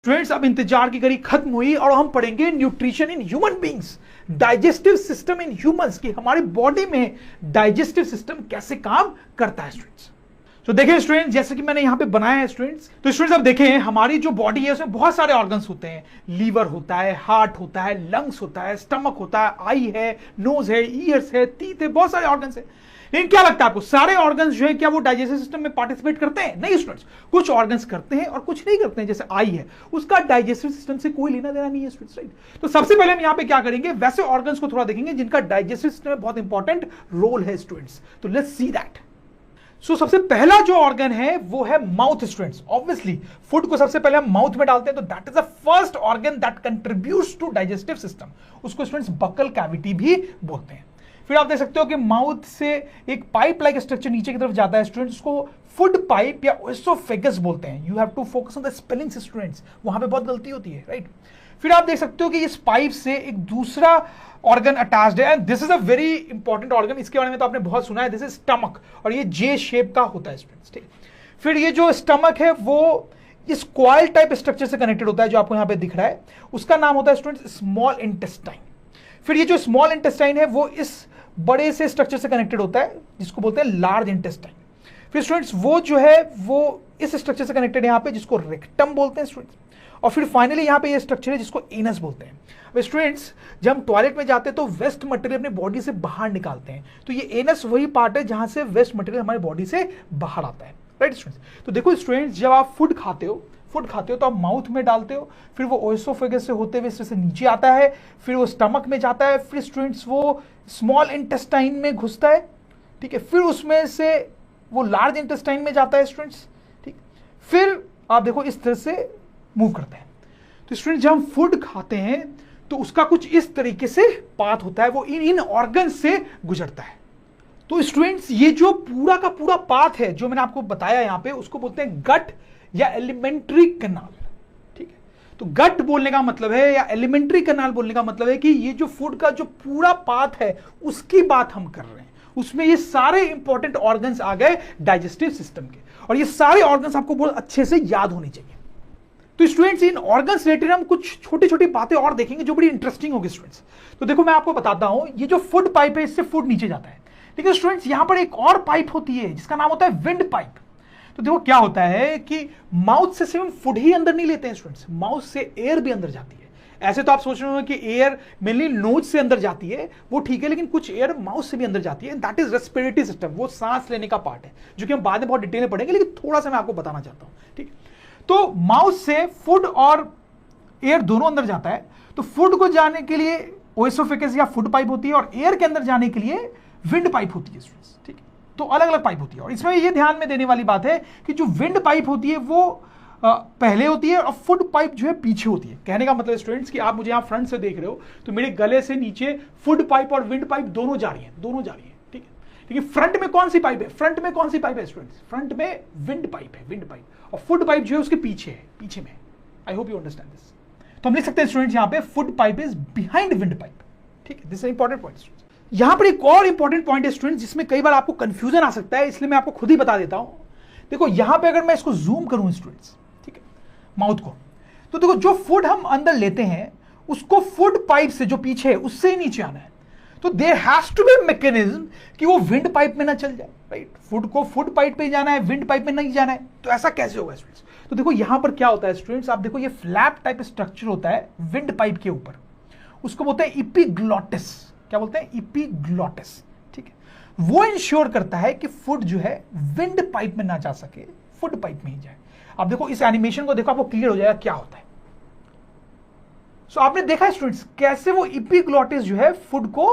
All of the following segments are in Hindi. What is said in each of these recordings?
स्टूडेंट्स अब इंतजार की घड़ी खत्म हुई और हम पढ़ेंगे nutrition in human beings, digestive system in humans, की हमारी बॉडी में डाइजेस्टिव सिस्टम कैसे काम करता है स्टूडेंट्स। तो देखिए स्टूडेंट्स, जैसे कि मैंने यहां पे बनाया है स्टूडेंट्स, तो स्टूडेंट्स अब देखें हमारी जो बॉडी है उसमें बहुत सारे ऑर्गन्स होते हैं। लीवर होता है, हार्ट होता है, लंग्स होता है, स्टमक होता है, आई है, नोज है, ईयर्स है, टीथ है, बहुत सारे ऑर्गन्स है। लेकिन क्या लगता है आपको, सारे ऑर्गन्स जो है क्या वो डाइजेस्टिव सिस्टम में पार्टिसिपेट करते हैं? नहीं स्टूडेंट्स, कुछ ऑर्गन्स करते हैं और कुछ नहीं करते हैं। जैसे आई है, उसका डाइजेस्टिव सिस्टम से कोई लेना देना नहीं है स्टूडेंट्स, राइट। तो सबसे पहले हम यहां पे क्या करेंगे, वैसे ऑर्गन्स को थोड़ा देखेंगे जिनका डाइजेस्टिव सिस्टम में बहुत इंपॉर्टेंट रोल है स्टूडेंट्स। तो लेट्स सी दैट। सबसे पहला जो ऑर्गन है वो है माउथ स्टूडेंट्स। ऑब्वियसली फूड को सबसे पहले हम माउथ में डालते हैं, तो that is the first organ that contributes to digestive system. उसको स्टूडेंट्स बकल कैविटी भी बोलते हैं। फिर आप देख सकते हो कि माउथ से एक पाइप लाइक स्ट्रक्चर नीचे की तरफ जाता है स्टूडेंट्स, उसको फूड पाइप या ओएसोफेगस बोलते हैं। You have to focus on the spelling students, वहां पे बहुत गलती होती है, राइट। फिर आप देख सकते हो कि इस पाइप से एक दूसरा ऑर्गन अटैच्ड है, and this is a very important organ. इसके बारे में तो आपने बहुत सुना है, दिस इज स्टमक, और ये जे शेप का होता है स्टूडेंट्स, ठीक। फिर ये जो स्टमक है वो इस कॉइल टाइप स्ट्रक्चर से कनेक्टेड होता है, जो आपको यहां पे दिख रहा है, उसका नाम होता है स्टूडेंट्स स्मॉल इंटेस्टाइन। फिर ये जो स्मॉल इंटेस्टाइन है वो इस बड़े से स्ट्रक्चर से कनेक्टेड होता है, जिसको बोलते हैं लार्ज इंटेस्टाइन। फिर स्टूडेंट्स वो जो है वो इस स्ट्रक्चर से कनेक्टेड है यहां पे, जिसको रेक्टम बोलते हैं स्टूडेंट्स। और फिर फाइनली यहां पे ये स्ट्रक्चर है जिसको एनस बोलते हैं। अब स्टूडेंट्स, जब हम टॉयलेट में जाते हैं तो वेस्ट मटेरियल अपनी बॉडी से बाहर निकालते हैं, तो ये एनस वही पार्ट है जहां से वेस्ट मटेरियल हमारी बॉडी से बाहर आता है, राइट स्टूडेंट्स। तो देखो स्टूडेंट्स, जब आप फूड खाते हो तो आप माउथ में डालते हो, फिर वो ओएसोफेगस से होते हुए से नीचे आता है, फिर वो स्टमक में जाता है, फिर स्टूडेंट्स वो स्मॉल इंटेस्टाइन में घुसता है, ठीक है, फिर उसमें से वो लार्ज इंटेस्टाइन में जाता है स्टूडेंट्स, ठीक। फिर आप देखो इस तरह से मूव करते हैं। तो स्टूडेंट, जब हम फूड खाते हैं तो उसका कुछ इस तरीके से पाथ होता है, वो इन ऑर्गन से गुजरता है। तो स्टूडेंट्स, ये जो पूरा का पूरा पाथ है जो मैंने आपको बताया यहां पे, उसको बोलते हैं गट या एलिमेंट्री कैनाल, ठीक है। तो गट बोलने का मतलब है या एलिमेंट्री कैनाल बोलने का मतलब है कि ये जो फूड का जो पूरा पाथ है उसकी बात हम कर रहे हैं। उसमें ये सारे इंपॉर्टेंट ऑर्गन्स आ गए डाइजेस्टिव सिस्टम के, और ये सारे ऑर्गन्स आपको बहुत अच्छे से याद होने चाहिए। तो स्टूडेंट्स, इन ऑर्गन्स रिलेटेड हम कुछ छोटी छोटी बातें और देखेंगे जो बड़ी इंटरेस्टिंग होगी स्टूडेंट्स। तो देखो मैं आपको बताता हूं, ये जो फूड पाइप है इससे फूड नीचे जाता है, लेकिन स्टूडेंट्स यहां पर एक और पाइप होती है जिसका नाम होता है विंड पाइप। तो देखो क्या होता है कि माउथ से सिर्फ फूड ही अंदर नहीं लेते हैं स्टूडेंट्स, माउथ से एयर भी अंदर जाती है। ऐसे तो आप सोच रहे हो कि एयर मेनली नोज से अंदर जाती है, वो ठीक है, लेकिन कुछ एयर माउथ से भी अंदर जाती है। दैट इज रेस्पिरेटरी सिस्टम, वो सांस लेने का पार्ट है, जो कि हम बाद में बहुत डिटेल में पढ़ेंगे, लेकिन थोड़ा सा मैं आपको बताना चाहता हूं, ठीक। तो माउथ से फूड और एयर दोनों अंदर जाता है। तो फूड को जाने के लिए ओएसोफेगस या फूड पाइप होती है, और एयर के अंदर जाने के लिए विंड पाइप होती है स्टूडेंट्स, ठीक है। तो अलग अलग पाइप होती है, और इसमें ये ध्यान में देने वाली बात है कि जो विंड पाइप होती है वो पहले होती है और फूड पाइप जो है पीछे होती है। कहने का मतलब स्टूडेंट्स कि आप मुझे यहाँ फ्रंट से देख रहे हो, तो मेरे गले से नीचे फूड पाइप और विंड पाइप दोनों जा रही है, ठीक है। लेकिन फ्रंट में कौन सी पाइप है, स्टूडेंट्स? फ्रंट में विंड पाइप है, और फूड पाइप जो है उसके पीछे है, पीछे में। I hope you understand this. तो हम लिख सकते हैं स्टूडेंट्स यहाँ पे food pipe is behind wind pipe, ठीक है। This is important point. यहां पर एक और इंपॉर्टेंट पॉइंट है स्टूडेंट्स, जिसमें कई बार आपको कंफ्यूजन आ सकता है, इसलिए मैं आपको खुद ही बता देता हूं। देखो यहां पे अगर मैं इसको जूम करूं स्टूडेंट्स, ठीक है, माउथ को, तो देखो जो फूड हम अंदर लेते हैं उसको फूड पाइप से जो पीछे है उससे ही नीचे आना है। तो there has to be mechanism कि वो विंड पाइप में ना चल जाए, राइट। फूड को फूड पाइप पे जाना है, विंड पाइप में नहीं जाना है, तो ऐसा कैसे होगा स्टूडेंट्स? तो देखो यहां पर क्या होता है स्टूडेंट्स, आप देखो ये फ्लैप टाइप स्ट्रक्चर होता है विंड पाइप के ऊपर, उसको बोलते हैं इपिग्लॉटिस। क्या बोलते हैं? इपिग्लॉटिस, ठीक है। वो इंश्योर करता है कि फूड जो है विंड पाइप में ना जा सके, फूड पाइप में ही जाए। आप देखो इस एनिमेशन को देखो, आपको क्लियर हो जाएगा क्या होता है। सो आपने देखा स्टूडेंट्स कैसे वो इपिग्लॉटिस जो है फूड को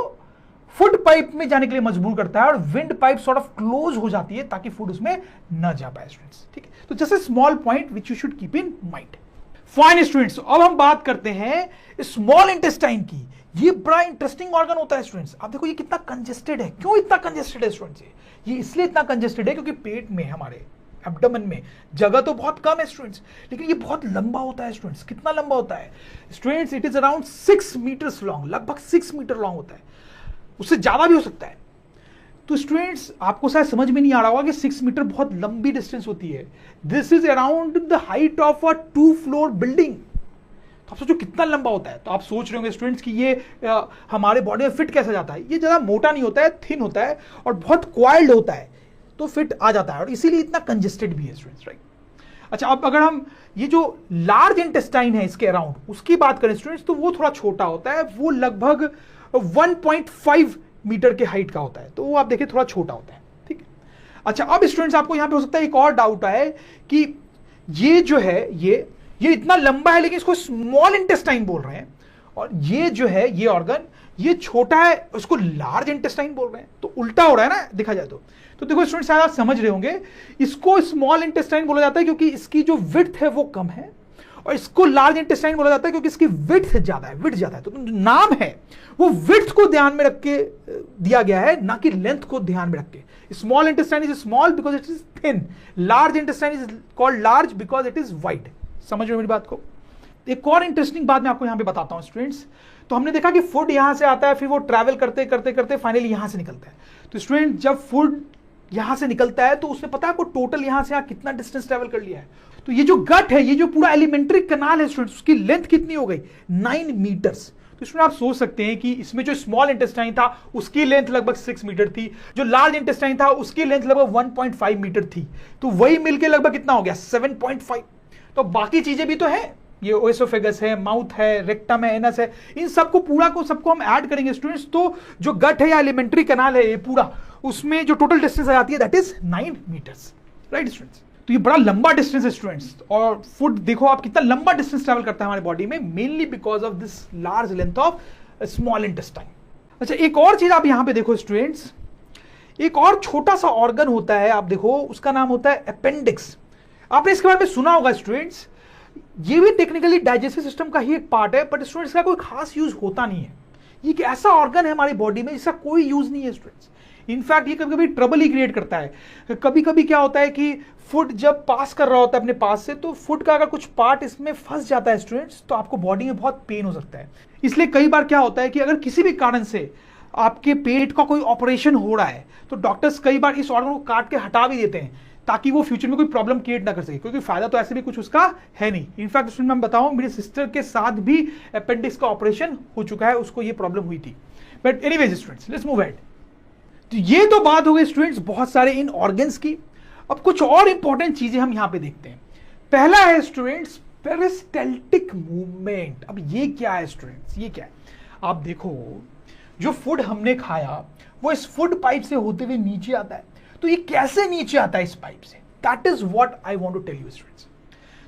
फूड पाइप में जाने के लिए मजबूर करता है, और wind pipe sort of close हो जाती है ताकि फूड उसमें न जा पाए स्टूडेंट्स, ठीक है। तो just a small point which you should keep in mind. Fine students, अब हम बात करते हैं स्मॉल इंटेस्टाइन की। ये बड़ा इंटरेस्टिंग ऑर्गन होता है स्टूडेंट्स। आप देखो ये कितना कंजेस्टेड है। क्यों इतना कंजेस्टेड है स्टूडेंट्स? ये इसलिए इतना कंजेस्टेड है क्योंकि पेट में, हमारे एब्डोमेन में जगह तो बहुत कम है स्टूडेंट्स, लेकिन ये बहुत लंबा होता है स्टूडेंट्स। कितना लंबा होता है students? It is around 6 metres long, लगभग 6 मीटर लॉन्ग होता है, उससे ज्यादा भी हो सकता है। तो स्टूडेंट्स आपको शायद समझ में नहीं आ रहा होगा कि 6 मीटर बहुत लंबी डिस्टेंस होती है। This is around the height of a 2 floor building. तो आप सोचो कितना लंबा होता है। तो आप सोच रहे होंगे स्टूडेंट्स कि ये हमारे बॉडी में फिट कैसे जाता है। ये ज़्यादा मोटा नहीं होता है, थिन होता है और बहुत क्वाइल्ड होता है, तो फिट आ जाता है और इसीलिए इतना कंजेस्टेड भी है स्टूडेंट्स, राइट। अच्छा, अब अगर हम ये जो लार्ज इंटेस्टाइन है इसके अराउंड उसकी बात करें स्टूडेंट्स, तो वो थोड़ा छोटा होता है। वो लगभग 1.5 मीटर के हाइट का होता है, तो वो आप देखिए थोड़ा छोटा होता है, ठीक है। अच्छा, अब स्टूडेंट्स आपको यहां पे हो सकता है एक और डाउट आए कि ये जो है ये इतना लंबा है लेकिन इसको स्मॉल इंटेस्टाइन बोल रहे हैं, और ये जो है ये ऑर्गन ये छोटा है उसको लार्ज इंटेस्टाइन बोल रहे हैं। तो उल्टा हो रहा है ना देखा जाए तो देखो स्टूडेंट्स शायद आप समझ रहे होंगे, इसको स्मॉल इंटेस्टाइन बोला जाता है क्योंकि इसकी जो विड्थ है वो कम है, और इसको लार्ज इंटेस्टाइन बोला जाता है क्योंकि इसकी विड्थ ज्यादा है। तो नाम है वो विड्थ को ध्यान में रख के दिया गया है, ना कि लेंथ को ध्यान में रख के। Small intestine is small because it is thin, large intestine is called large because it is wide. समझ रहे हो मेरी बात को। एक और इंटरेस्टिंग बात मैं आपको यहां पे बताता हूं स्टूडेंट्स। तो हमने देखा कि फूड यहां से आता है, फिर वो ट्रैवल करते करते करते फाइनली यहां से निकलता है। तो स्टूडेंट जब फूड यहां से निकलता है तो उसने पता है आपको टोटल यहां से यहां कितना डिस्टेंस ट्रैवल कर लिया है। तो ये जो गट है, ये जो पूरा एलिमेंट्री कनाल है स्टूडेंट्स, उसकी लेंथ कितनी हो गई 9 मीटर्स। तो इसमें आप सोच सकते हैं कि इसमें जो स्मॉल इंटेस्टाइन था उसकी लेंथ लगभग 6 मीटर थी, जो लार्ज इंटेस्टाइन था उसकी लेंथ लगभग 1.5 मीटर थी। तो वही मिलकर लगभग कितना हो गया 7.5। तो बाकी चीजें भी तो है, ये ओएसोफेगस है, माउथ है, रेक्टम है, एनस है, इन सबको पूरा को सबको हम ऐड करेंगे स्टूडेंट्स, तो जो गट है या एलिमेंट्री कनाल है ये पूरा, उसमें जो टोटल डिस्टेंस आ जाती है that is 9 metres, right students. तो ये बड़ा लंबा डिस्टेंस है स्टूडेंट्स, और फूड देखो आप कितना लंबा डिस्टेंस ट्रैवल करता है हमारे बॉडी में, mainly because of this large length of small intestine. अच्छा, एक और चीज आप यहां पे देखो स्टूडेंट्स, एक और छोटा सा ऑर्गन होता है, आप देखो उसका नाम होता है अपेंडिक्स। आपने इसके बारे में सुना होगा स्टूडेंट्स। ये भी टेक्निकली डाइजेस्टिव सिस्टम का ही एक पार्ट है, बट स्टूडेंट्स का कोई खास यूज होता नहीं है। ये एक ऐसा ऑर्गन है हमारी बॉडी में जिसका कोई यूज नहीं है स्टूडेंट्स। इनफैक्ट ये कभी कभी ट्रबल ही क्रिएट करता है। कभी कभी क्या होता है कि फूड जब पास कर रहा होता है अपने पास से, तो फूड का अगर कुछ पार्ट इसमें फंस जाता है स्टूडेंट्स, तो आपको बॉडी में बहुत पेन हो सकता है। इसलिए कई बार क्या होता है कि अगर किसी भी कारण से आपके पेट का कोई ऑपरेशन हो रहा है, तो डॉक्टर्स कई बार इस ऑर्गन को काट के हटा भी देते हैं ताकि वो फ्यूचर में कोई प्रॉब्लम क्रिएट ना कर सके, क्योंकि फायदा तो ऐसे भी कुछ उसका है नहीं। इनफैक्ट उसमें मैं बताऊं, मेरी सिस्टर के साथ भी अपेंडिक्स का ऑपरेशन हो चुका है, उसको ये प्रॉब्लम हुई थी। But anyways students, let's move ahead. तो ये तो बात हो गई स्टूडेंट्स बहुत सारे इन ऑर्गन्स की। अब कुछ और इंपॉर्टेंट चीजें हम यहां पे देखते हैं। पहला है स्टूडेंट्स पेरिस्टाल्टिक मूवमेंट। अब ये क्या है स्टूडेंट्स, ये क्या है? आप देखो, जो फूड हमने खाया वो इस फूड पाइप से होते हुए नीचे आता है। तो ये कैसे नीचे आता है इस पाइप से? That is what I want to tell you students.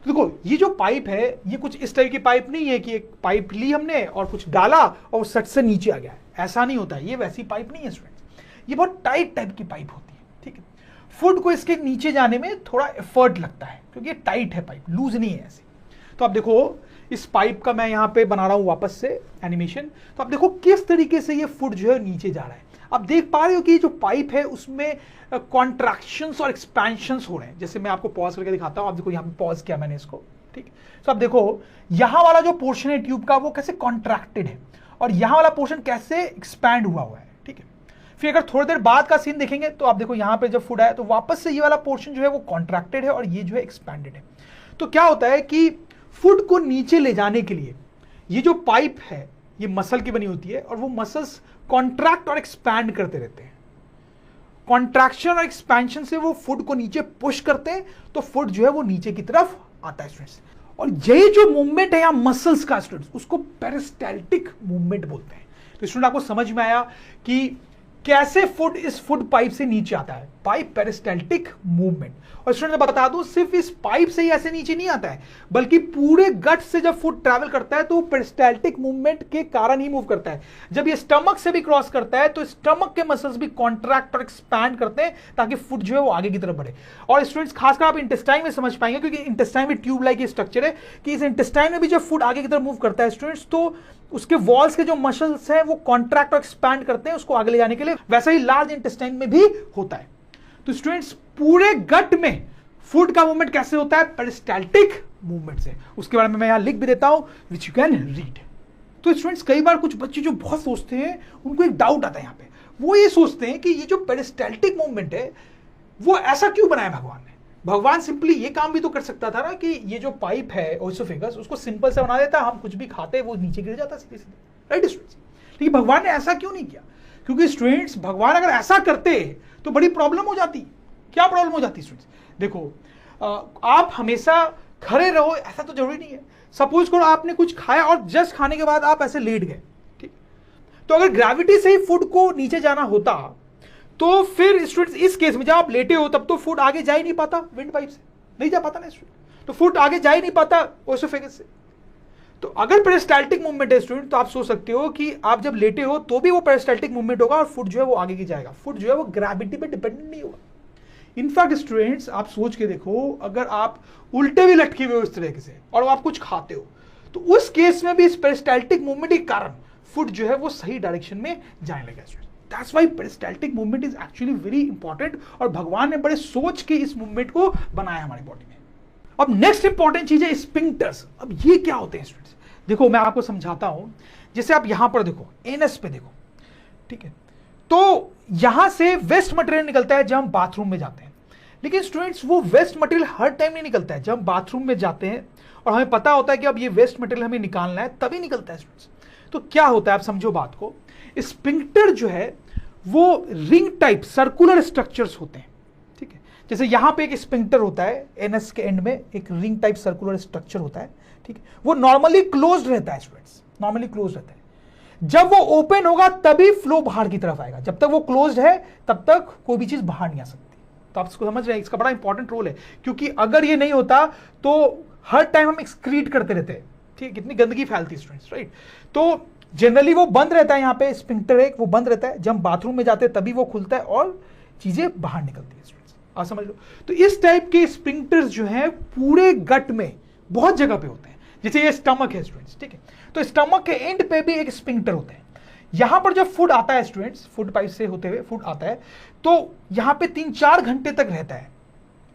तो देखो, ये जो पाइप है ये कुछ इस टाइप की पाइप नहीं है कि एक पाइप ली हमने और कुछ डाला और सट से नीचे आ गया। ऐसा नहीं होता है, ये वैसी पाइप नहीं है स्टूडेंट्स। ये बहुत टाइट टाइप की पाइप होती है, ठीक है। फूड को इसके नीचे जाने में थोड़ा एफर्ट लगता है क्योंकि ये टाइट है पाइप, लूज नहीं है ऐसे। तो आप देखो, इस पाइप का मैं यहाँ पे बना रहा हूँ वापस से एनिमेशन। तो आप देखो किस तरीके से ये फूड जो है नीचे जा रहा है। आप देख पा रहे हो कि जो पाइप है उसमें कॉन्ट्रैक्शंस और एक्सपेंशंस हो रहे हैं। जैसे मैं आपको पॉज करके दिखाता हूँ। आप देखो यहाँ पे पॉज किया मैंने इसको, ठीक है। तो आप देखो यहाँ वाला जो पोर्शन है ट्यूब का वो कैसे कॉन्ट्रैक्टेड है और यहाँ वाला पोर्शन कैसे एक्सपैंड हुआ है, ठीक है। फिर अगर थोड़ी देर बाद का सीन देखेंगे तो आप देखो यहाँ पे जब फूड आया तो वापस से ये वाला पोर्शन जो है वो कॉन्ट्रैक्टेड है और ये जो है एक्सपैंडेड है। तो क्या होता है कि फूड को नीचे ले जाने के लिए ये जो पाइप है ये मसल की बनी होती है और वो मसल्स कॉन्ट्रैक्ट और एक्सपैंड करते रहते हैं। कॉन्ट्रैक्शन और एक्सपेंशन से वो फूड को नीचे पुश करते हैं तो फूड जो है वो नीचे की तरफ आता है स्टूडेंट्स। और यही जो मूवमेंट है या मसल्स का स्टूडेंट्स, उसको पेरिस्टाल्टिक मूवमेंट बोलते हैं। तो स्टूडेंट आपको समझ में आया कि कैसे फूड इस फूड पाइप से नीचे आता है, बाय पेरिस्टाल्टिक मूवमेंट। और स्टूडेंट बता दूं, सिर्फ इस पाइप से ही ऐसे नीचे नहीं आता है, बल्कि पूरे गट से जब फूड ट्रैवल करता है तो पेरिस्टाल्टिक मूवमेंट के कारण ही मूव करता है। जब ये स्टमक से भी क्रॉस करता है तो स्टमक के मसल्स भी कॉन्ट्रैक्ट और एक्सपैंड करते हैं ताकि फूड जो है वो आगे की तरफ बढ़े। और स्टूडेंट्स खासकर आप इंटेस्टाइन में समझ पाएंगे, क्योंकि इंटेस्टाइन में ट्यूब लाइक स्ट्रक्चर है कि इस इंटेस्टाइन में भी जब फूड आगे की तरफ मूव करता है स्टूडेंट्स, तो उसके वॉल्स के जो मसल्स हैं वो कॉन्ट्रैक्ट और एक्सपैंड करते हैं उसको आगे ले जाने के लिए। वैसा ही लार्ज इंटेस्टाइन में भी होता है। तो स्टूडेंट्स पूरे गट में फूड का मूवमेंट कैसे होता है? पेरिस्टाल्टिक मूवमेंट से। उसके बारे में मैं यहां लिख भी देता हूं, विच यू कैन रीड। तो स्टूडेंट्स कई बार कुछ बच्चे जो बहुत सोचते हैं उनको एक डाउट आता है यहाँ पे, वो ये सोचते हैं कि ये जो पेरिस्टाल्टिक मूवमेंट है वो ऐसा क्यों बनाया भगवान ने। भगवान सिंपली ये काम भी तो कर सकता था ना कि ये जो पाइप है ओसोफेगस उसको सिंपल से बना देता, हम कुछ भी खाते वो नीचे गिर जाता सीधे सीधे, राइट स्टूडेंट्स। लेकिन भगवान ने ऐसा क्यों नहीं किया? क्योंकि स्टूडेंट्स भगवान अगर ऐसा करते तो बड़ी प्रॉब्लम हो जाती। क्या प्रॉब्लम हो जाती स्टूडेंट्स? देखो आप हमेशा खड़े रहो ऐसा तो जरूरी नहीं है। सपोज करो आपने कुछ खाया और जस्ट खाने के बाद आप ऐसे लेट गए, ठीक, तो अगर ग्रेविटी से ही फूड को नीचे जाना होता तो फिर स्टूडेंट्स इस केस में जब आप लेटे हो तब तो फूड आगे जा ही नहीं पाता, विंड पाइप से नहीं जा पाता ना स्टूडेंट, तो फूड आगे जा ही नहीं पाता ओसोफेगस से। तो अगर पेरिस्टाल्टिक मूवमेंट है स्टूडेंट तो आप सोच सकते हो कि आप जब लेटे हो तो भी वो पेरिस्टाल्टिक मूवमेंट होगा और फूड जो है वो आगे की जाएगा। फूड जो है वो ग्रेविटी पे डिपेंडेंट नहीं होगा। इनफैक्ट स्टूडेंट्स आप सोच के देखो, अगर आप उल्टे भी लटके हुए हो इस तरीके से और आप कुछ खाते हो तो उस केस में भी इस पेरिस्टाल्टिक मूवमेंट के कारण फूड जो है वो सही डायरेक्शन में जाने लगेगा student. That's why peristaltic movement is actually very important और भगवान ने बड़े सोच के इस मूवमेंट को बनाया हमारी बॉडी में। अब नेक्स्ट इंपॉर्टेंट चीज है स्पिंक्टर्स। अब ये क्या होते हैं स्टूडेंट्स? देखो मैं आपको समझाता हूं। जैसे आप यहां पर देखो, एनएस पे देखो, ठीक है, तो यहां से वेस्ट मटेरियल निकलता है जब हम बाथरूम में जाते हैं। लेकिन स्टूडेंट्स वो वेस्ट मटेरियल हर टाइम नहीं निकलता है। जब हम बाथरूम में जाते हैं और हमें पता होता है कि अब ये वेस्ट मटेरियल हमें निकालना है तभी निकलता है स्टूडेंट्स। तो क्या होता है आप समझो बात को, स्पिंक्टर जो है वो रिंग टाइप सर्कुलर स्ट्रक्चर्स होते हैं, ठीक है। जैसे यहां पे एक स्पिंक्टर होता है, एनएस के एंड में एक रिंग टाइप सर्कुलर स्ट्रक्चर होता है, ठीक है। वो नॉर्मली क्लोज्ड रहता है स्टूडेंट्स, नॉर्मली क्लोज रहता है। जब वो ओपन होगा तभी फ्लो बाहर की तरफ आएगा। जब तक वो क्लोज्ड है तब तक कोई भी चीज बाहर नहीं आ सकती। तो आप इसको समझ रहे हैं, इसका बड़ा इंपॉर्टेंट रोल है, क्योंकि अगर ये नहीं होता तो हर टाइम हम एक्सक्रीट करते रहते हैं, ठीक, कितनी गंदगी फैलती है स्टूडेंट्स, राइट। तो जनरली वो बंद रहता है, यहाँ पे स्पिंक्टर एक वो बंद रहता है। जब हम बाथरूम में जाते हैं तभी वो खुलता है और चीजें बाहर निकलती है स्टूडेंट्स, आप समझ लो। तो इस टाइप के स्पिंक्टर्स जो है पूरे गट में बहुत जगह पे होते हैं। जैसे ये स्टमक है स्टूडेंट्स, ठीक है, तो स्टमक के एंड पे भी एक स्पिंक्टर होता है। यहां पर जब फूड आता है स्टूडेंट्स, फूड पाइप से होते हुए फूड आता है तो यहां पे 3-4 घंटे तक रहता है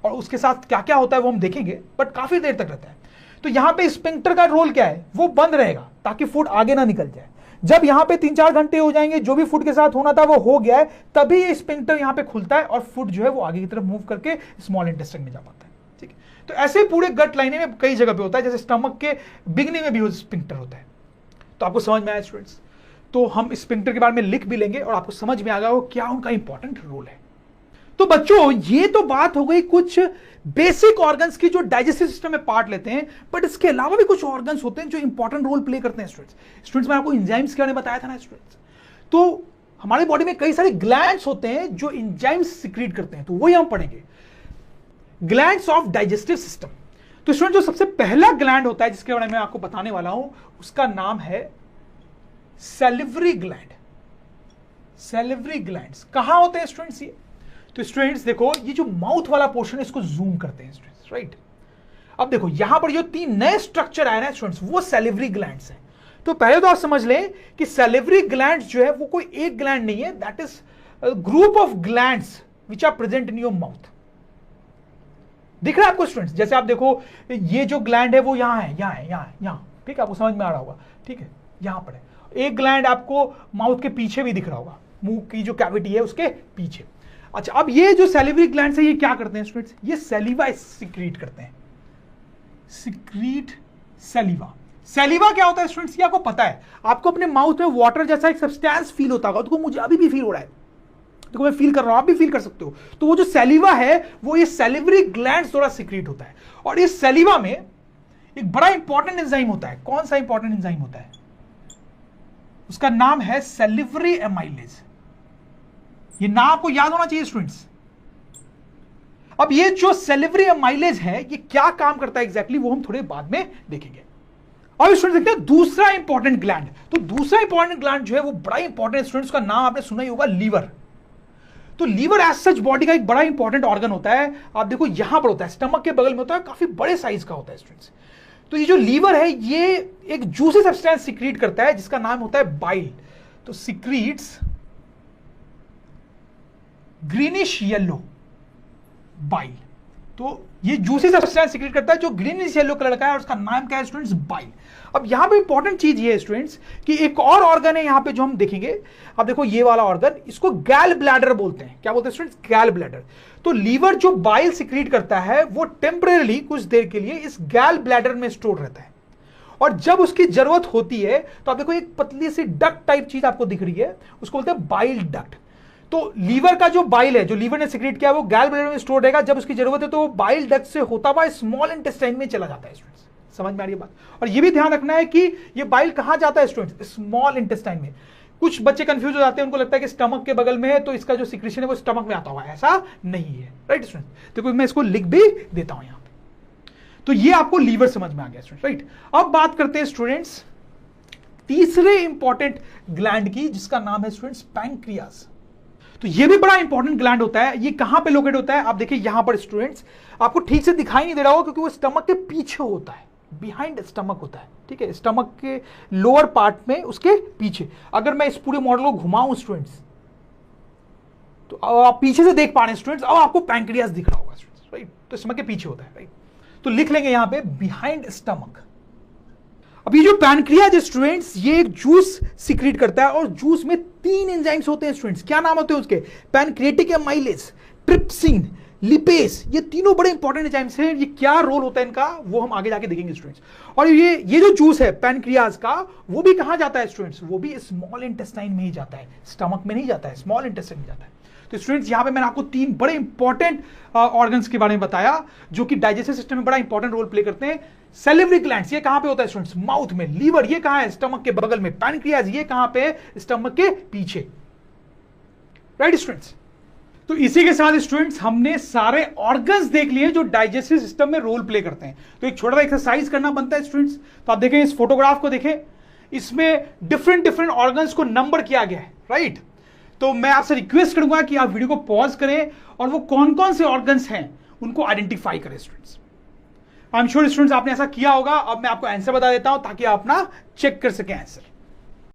और उसके साथ क्या क्या होता है वो हम देखेंगे, बट काफी देर तक रहता है। तो यहां पे स्पिंक्टर का रोल क्या है, वो बंद रहेगा ताकि फूड आगे ना निकल जाए। जब यहां पे 3-4 घंटे हो जाएंगे, जो भी फूड के साथ होना था वो हो गया है, तभी ये स्पिंक्टर यहां पे खुलता है और फूड जो है वो आगे की तरफ मूव करके स्मॉल इंटेस्टाइन में जा पाता है, ठीक है। तो ऐसे पूरे गट लाइने में कई जगह पे होता है। जैसे स्टमक के बिगनिंग में भी स्पिंक्टर होता है। तो आपको समझ में आया स्टूडेंट्स? तो हम स्पिंक्टर के बारे में लिख भी लेंगे और आपको समझ में आ गया वो क्या उनका इंपॉर्टेंट रोल है। तो बच्चों ये तो बात हो गई कुछ बेसिक ऑर्गन्स की जो डाइजेस्टिव सिस्टम में पार्ट लेते हैं, बट इसके अलावा भी कुछ ऑर्गन्स होते हैं जो इंपॉर्टेंट रोल प्ले करते हैं स्टूडेंट्स। मैंने आपको एंजाइम्स के बारे में बताया था ना स्टूडेंट्स। तो हमारे बॉडी में कई सारे ग्लैंड्स होते हैं जो एंजाइम्स सिक्रीट करते हैं, तो वही हम पढ़ेंगे, ग्लैंड्स ऑफ डाइजेस्टिव सिस्टम। तो स्टूडेंट जो सबसे पहला ग्लैंड होता है जिसके बारे में आपको बताने वाला हूं उसका नाम है सैलिवरी ग्लैंड। सैलिवरी ग्लैंड्स कहां होते हैं स्टूडेंट्स? ये तो स्टूडेंट्स देखो, ये जो माउथ वाला पोर्शन है इसको जूम करते हैं स्टूडेंट्स, राइट। अब देखो यहां पर जो 3 नए स्ट्रक्चर आए ना स्टूडेंट्स, वो सैलिवरी ग्लैंड्स हैं। तो पहले तो आप समझ लें कि सैलिवरी ग्लैंड्स जो है वो कोई एक ग्लैंड नहीं है, that is group of glands which are present in your mouth. दिख रहा है आपको स्टूडेंट्स? जैसे आप देखो ये जो ग्लैंड है वो यहां है, यहां है, यहां है, यहां, ठीक है, आपको समझ में आ रहा होगा, ठीक है, यहां पर है। एक ग्लैंड आपको माउथ के पीछे भी दिख रहा होगा, मुंह की जो कैविटी है उसके पीछे। अच्छा, अब ये जो सैलिवरी ग्लैंड्स है ये क्या करते हैं स्टूडेंट्स? ये सैलिवा सिक्रीट करते हैं, सिक्रीट सैलिवा। सैलिवा क्या होता है स्टूडेंट्स? ये आपको पता है, आपको अपने माउथ में वाटर जैसा एक सब्सटेंस फील होता होगा, तो मुझे अभी भी फील हो रहा है, तो मैं फील कर रहा हूं, आप भी फील कर सकते हो। तो वो जो सैलिवा है वो ये सैलिवरी ग्लैंड्स द्वारा सिक्रीट होता है। और इस सैलिवा में एक बड़ा इंपॉर्टेंट एंजाइम होता है। कौन सा इंपॉर्टेंट एंजाइम होता है? उसका नाम है सैलिवरी एमाइलेज। ये नाम आपको याद होना चाहिए स्टूडेंट्स। अब ये जो सैलिवरी एमाइलेज है ये क्या काम करता है एग्जैक्टली वो हम थोड़े बाद में देखेंगे। और स्टूडेंट देखते हैं दूसरा इंपॉर्टेंट ग्लैंड। तो दूसरा इंपॉर्टेंट ग्लैंड जो है वो बड़ा इंपॉर्टेंट स्टूडेंट्स का नाम आपने सुना ही होगा, लीवर। तो लीवर एज सच बॉडी का एक बड़ा इंपॉर्टेंट ऑर्गन होता है। आप देखो यहां पर होता है, स्टमक के बगल में होता है, काफी बड़े साइज का होता है स्टूडेंट्स। तो ये जो लीवर है ये एक जूसी सब्सटेंस सिक्रीट करता है जिसका नाम होता है बाइल। तो सिक्रीट्स ग्रीनिश येलो बाइल। तो ये जूसी सब्सटेंस सीक्रेट करता है जो ग्रीनिश येलो कलर का है और उसका नाम क्या है स्टूडेंट्स? बाइल। अब यहां पे इंपॉर्टेंट चीज ये है स्टूडेंट्स कि एक और ऑर्गन है यहां पे जो हम देखेंगे। अब देखो ये वाला ऑर्गन, इसको गैल ब्लैडर बोलते हैं। क्या बोलते हैं स्टूडेंट्स? गैल ब्लैडर। तो लीवर जो बाइल सीक्रेट करता है वो टेम्परेली कुछ देर के लिए इस गैल ब्लैडर में स्टोर रहता है, और जब उसकी जरूरत होती है तो आप देखो एक पतली सी डक्ट टाइप चीज आपको दिख रही है, उसको बोलते हैं बाइल डक्ट। तो लीवर का जो बाइल है, जो लीवर ने सीक्रेट किया, वो गैल ब्लैडर में स्टोर रहेगा। जब उसकी जरूरत है तो वो बाइल डक्ट से होता हुआ स्मॉल इंटेस्टाइन में चला जाता है स्टूडेंट्स। समझ में आ रही है बात? और ये भी ध्यान रखना है कि ये बाइल कहां जाता है स्टूडेंट्स? स्मॉल इंटेस्टाइन में। कुछ बच्चे कंफ्यूज हो जाते हैं, उनको लगता है कि स्टमक के बगल में है तो इसका जो सीक्रेशन है वो स्टमक में आता हुआ है। ऐसा नहीं है, राइट स्टूडेंट्स? देखो मैं इसको लिख भी देता हूं यहां पे। तो ये आपको लीवर समझ में आ गया स्टूडेंट्स, राइट? अब बात करते हैं स्टूडेंट्स तीसरे इंपॉर्टेंट ग्लैंड की, जिसका नाम है स्टूडेंट्स पैंक्रियाज। तो ये भी बड़ा इंपॉर्टेंट ग्लैंड होता है। ये कहां पे लोकेट होता है? आप देखिए यहां पर स्टूडेंट्स, आपको ठीक से दिखाई नहीं दे रहा होगा क्योंकि वो स्टमक के पीछे होता है, बिहाइंड स्टमक होता है, ठीक है? स्टमक के लोअर पार्ट में उसके पीछे। अगर मैं इस पूरे मॉडल को घुमाऊं स्टूडेंट्स तो आप पीछे से देख पा रहे हैं स्टूडेंट्स, अब आपको पैंक्रियाज दिख रहा होगा स्टूडेंट्स, राइट? तो स्टमक के पीछे होता है, राइट? तो लिख लेंगे यहां पे बिहाइंड स्टमक। अब ये जो पैनक्रियाज है स्टूडेंट्स, ये एक जूस सीक्रेट करता है और जूस में 3 एंजाइम्स होते हैं स्टूडेंट्स। क्या नाम होते हैं उसके? Pancreatic amylase, trypsin, lipase. ये तीनों बड़े इंपॉर्टेंट एंजाइम्स हैं। ये क्या रोल होता है इनका वो हम आगे जाके देखेंगे स्टूडेंट्स। और ये जो जूस है पैनक्रियाज का, वो भी कहां जाता है स्टूडेंट्स? वो भी स्मॉल इंटेस्टाइन में ही जाता है, स्टमक में नहीं जाता है, स्मॉल इंटेस्टाइन में जाता है। तो स्टूडेंट्स यहां पे मैंने आपको 3 बड़े इंपॉर्टेंट ऑर्गन्स के बारे में बताया जो कि डाइजेस्टिव सिस्टम में बड़ा इंपॉर्टेंट रोल प्ले करते हैं। सैलिवरी ग्लैंड्स, ये कहां पे होता है स्टूडेंट्स? माउथ में। लीवर, ये कहां है? स्टमक के बगल में। पैनक्रियाज, ये कहां पे? स्टमक के पीछे, राइट स्टूडेंट्स? तो इसी के साथ स्टूडेंट्स हमने सारे ऑर्गन्स देख लिए जो डाइजेस्टिव सिस्टम में रोल प्ले करते हैं। तो एक छोटा सा एक्सरसाइज करना बनता है स्टूडेंट्स। तो आप देखें इस फोटोग्राफ को, देखें इसमें डिफरेंट ऑर्गन्स को नंबर किया गया है, राइट? तो मैं आपसे रिक्वेस्ट करूंगा कि आप वीडियो को पॉज करें और वो कौन कौन से ऑर्गन्स हैं उनको आइडेंटिफाई करें students. I am sure students आपने ऐसा किया होगा। अब मैं आपको आंसर बता देता हूं ताकि आप अपना चेक कर सकें आंसर।